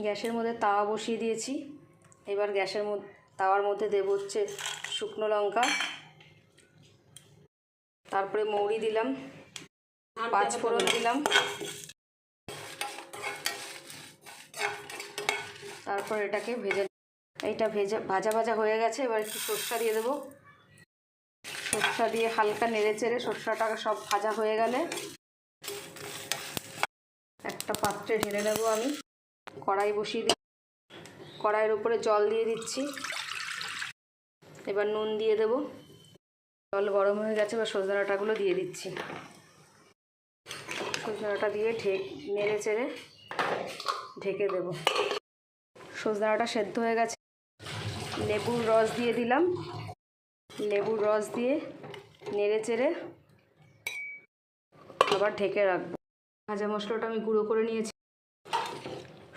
গ্যাসের মধ্যে তাওয়া বসিয়ে দিয়েছি। এবার গ্যাসের তাওয়ার মধ্যে দেব হচ্ছে শুকনো লঙ্কা, তারপরে মৌরি দিলাম, 5 ফোড়ন দিলাম, তারপর এটাকে ভাজা ভাজা হয়ে গেছে। এবার একটু সরষা দিয়ে দেবো। সরষা দিয়ে হালকা নেড়ে চেড়ে সরষাটা সব ভাজা হয়ে গেলে একটা পাত্রে ঢেলে নেব। আমি কড়াই বসিয়ে দিই, কড়াইয়ের উপরে জল দিয়ে দিচ্ছি। এবার নুন দিয়ে দেব। জল গরম হয়ে গেছে, এবার সজনে ডাঁটাগুলো দিয়ে দিচ্ছি। সজনে ডাঁটা দিয়ে নেড়ে চেড়ে ঢেকে দেব। সজনে ডাঁটা সেদ্ধ হয়ে গেছে, লেবুর রস দিয়ে দিলাম। লেবুর রস দিয়ে নেড়ে চেড়ে আবার ঢেকে রাখবো। ভাজা মশলাটা আমি গুঁড়ো করে নিয়েছি।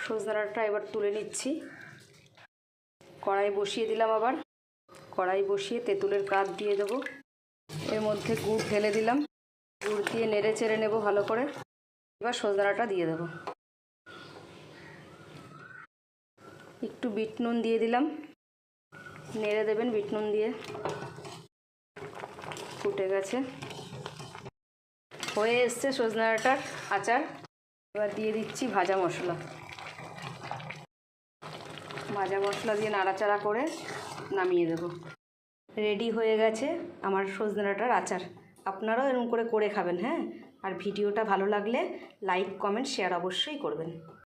সজনে ডাঁটাটা এবার তুলে নিচ্ছি। কড়াই বসিয়ে দিলাম। আবার কড়াই বসিয়ে তেঁতুলের কাঠ দিয়ে দেবো। এর মধ্যে গুড় ঢেলে দিলাম। গুড় দিয়ে নেড়ে চেড়ে নেব ভালো করে। এবার সজনে ডাঁটা দিয়ে দেবো। একটু বিট নুন দিয়ে দিলাম, নেড়ে দেবেন বিট নুন দিয়ে। ফুটে গেছে, হয়ে এসছে সজনে ডাঁটার আচার। এবার দিয়ে দিচ্ছি ভাজা মশলা। ভাজা মশলা দিয়ে নাড়াচাড়া করে নামিয়ে দেব। রেডি হয়ে গেছে আমার সজনে ডাঁটার আচার। আপনারাও এরকম করে খাবেন। হ্যাঁ, আর ভিডিওটা ভালো লাগলে লাইক, কমেন্ট, শেয়ার অবশ্যই করবেন।